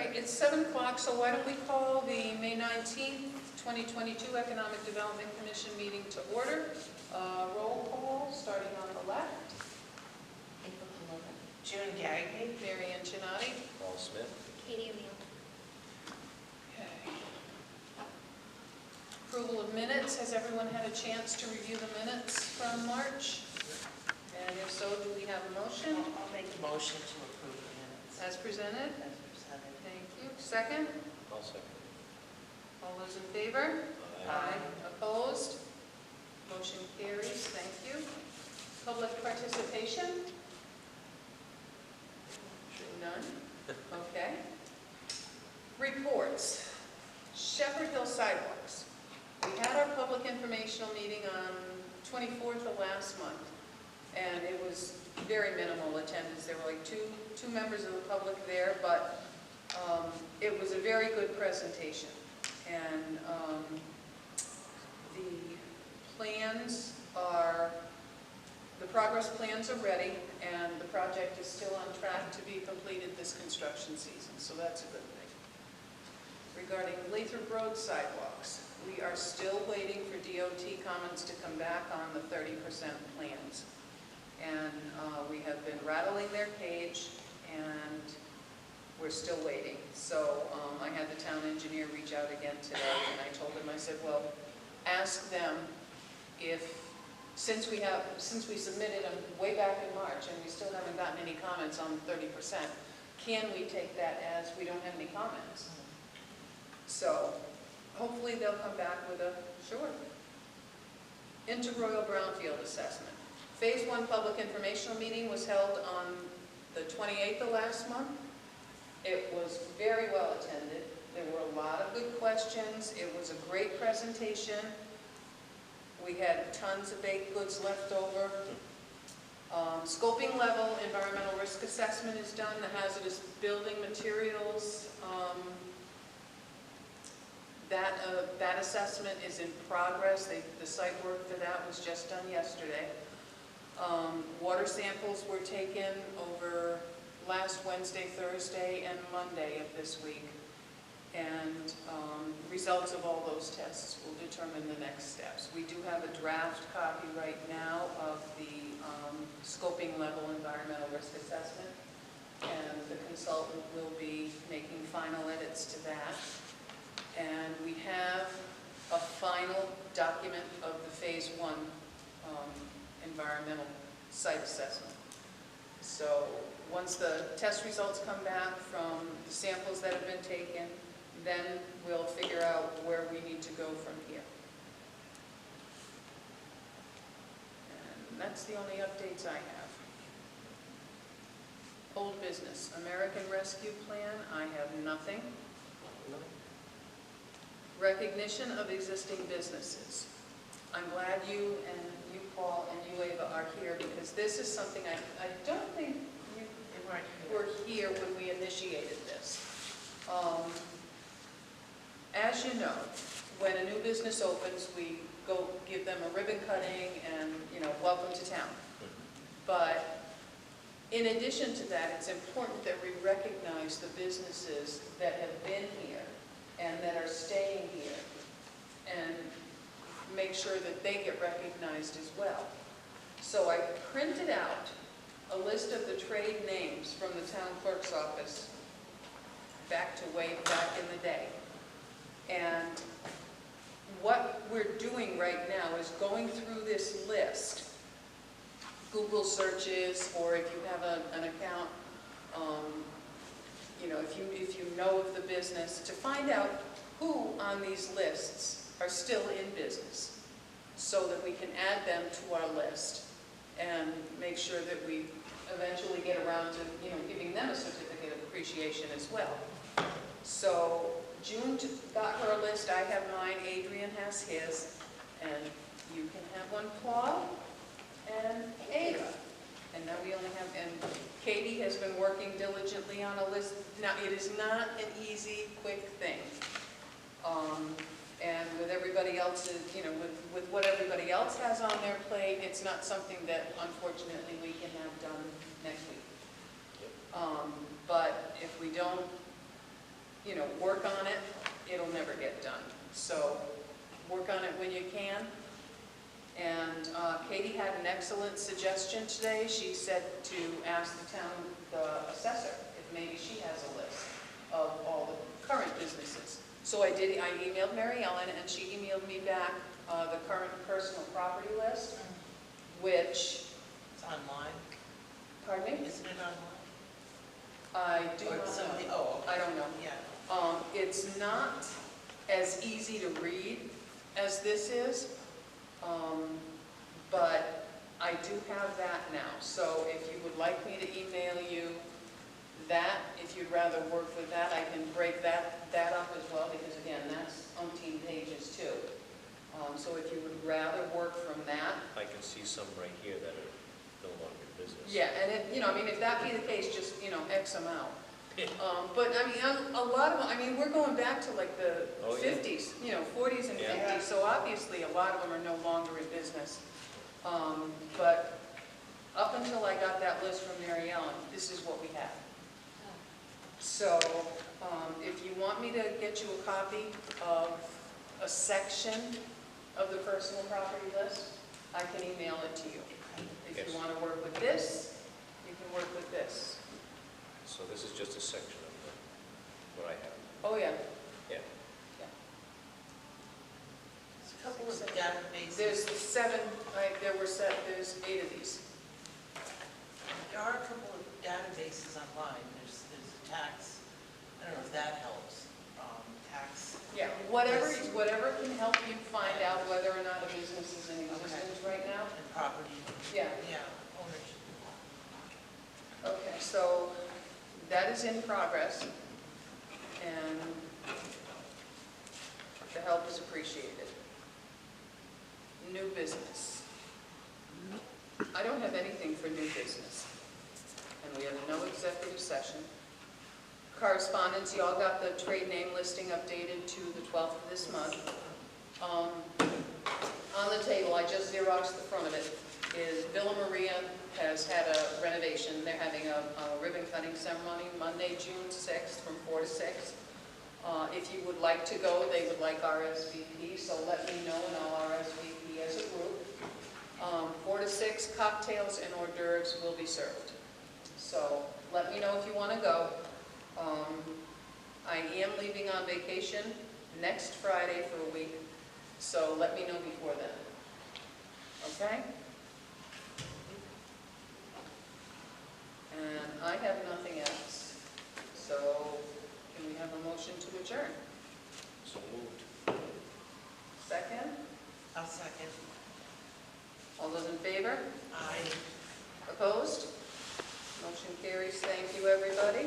right, it's 7 o'clock, so why don't we call the May 19th, 2022 Economic Development Commission meeting to order. Roll call, starting on the left. April Paloma. June Gagnon. Mary Ann Chinati. Paul Smith. Katie O'Neill. Okay. Approval of minutes. Has everyone had a chance to review the minutes from March? And if so, do we have a motion? I'll make a motion to approve the minutes As presented? as presented. Thank you. Second? I'll second. All those in favor? Aye. Opposed? Motion carries. Thank you. Public participation? None? Okay. Reports. Shepherd Hill sidewalks. We had our public informational meeting on 24th of last month, and it was very minimal attendance. There were like two members of the public there, but it was a very good presentation. And the progress plans are ready, and the project is still on track to be completed this construction season, so that's a good thing. Regarding Lathrop Road sidewalks, we are still waiting for DOT comments to come back on the 30% plans. And we have been rattling their cage, and we're still waiting. So I had the town engineer reach out again today, and I told him, I said, well, ask them if, since we submitted them way back in March and we still haven't gotten any comments on 30%, can we take that as we don't have any comments? So hopefully they'll come back with a sure. Interroyal Brownfield assessment. Phase 1 public informational meeting was held on the 28th of last month. It was very well attended. There were a lot of good questions. It was a great presentation. We had tons of baked goods left over. Scoping level environmental risk assessment is done. The hazardous building materials, that assessment is in progress. The site work for that was just done yesterday. Water samples were taken over last Wednesday, Thursday, and Monday of this week. And results of all those tests will determine the next steps. We do have a draft copy right now of the scoping level environmental risk assessment, and the consultant will be making final edits to that. And we have a final document of the Phase 1 environmental site assessment. So once the test results come back from the samples that have been taken, then we'll figure out where we need to go from here. And that's the only updates I have. Old business, American Rescue Plan, I have nothing. Recognition of existing businesses. I'm glad you, Paul, and you, Ava, are here, because this is something I don't think you were here when we initiated this. As you know, when a new business opens, we go give them a ribbon cutting and, welcome to town. But in addition to that, it's important that we recognize the businesses that have been here and that are staying here, and make sure that they get recognized as well. So I printed out a list of the trade names from the town clerk's office way back in the day. And what we're doing right now is going through this list, Google searches, or if you have an account, if you know of the business, to find out who on these lists are still in business, so that we can add them to our list and make sure that we eventually get around to giving them a certificate of appreciation as well. So June got her list, I have mine, Adrian has his, and you can have one, Paul and Ava. And now we only have, and Katie has been working diligently on a list. Now, it is not an easy, quick thing. And with everybody else's, with what everybody else has on their plate, it's not something that, unfortunately, we can have done next week. But if we don't work on it, it'll never get done. So work on it when you can. And Katie had an excellent suggestion today. She said to ask the assessor if maybe she has a list of all the current businesses. So I emailed Mary Ellen, and she emailed me back the current personal property list, which, It's online, pardon me? isn't it online? I do Or not something, know. oh, I don't know. yeah. It's not as easy to read as this is, but I do have that now. So if you would like me to email you that, if you'd rather work with that, I can break that up as well, because again, that's umpteen pages too. So if you would rather work from that. I can see some right here that are no longer in business. Yeah, and if that be the case, just, X amount. But I mean, a lot of them, I mean, we're going back to like the Oh, yeah. 50s, 40s and Yeah. 50s, so obviously a lot of them are no longer in business. But up until I got that list from Mary Ellen, this is what we have. So if you want me to get you a copy of a section of the personal property list, I can email it to you. If Yes. you want to work with this, you can work with this. So this is just a section of what I have. Oh, yeah. Yeah. There's a couple of databases. There's 7, there's 8 of these. There are a couple of databases online. There's a tax, I don't know if that helps, tax. Yeah, whatever can help you find out whether or not a business is in existence right now. And property, Yeah, ownership. okay, so that is in progress, and the help is appreciated. New business. I don't have anything for new business, and we have no executive session. Correspondence, y'all got the trade name listing updated to the 12th of this month. On the table, I just Xeroxed the front of it, is Villa Maria has had a renovation. They're having a ribbon cutting ceremony Monday, June 6th from 4 to 6. If you would like to go, they would like RSVP, so let me know and I'll RSVP as a group. 4 to 6, cocktails and hors d'oeuvres will be served. So let me know if you want to go. I am leaving on vacation next Friday for a week, so let me know before then. Okay? And I have nothing else. So can we have a motion to adjourn? So moved. Second? I'll second. All those in favor? Aye. Opposed? Motion carries. Thank you, everybody.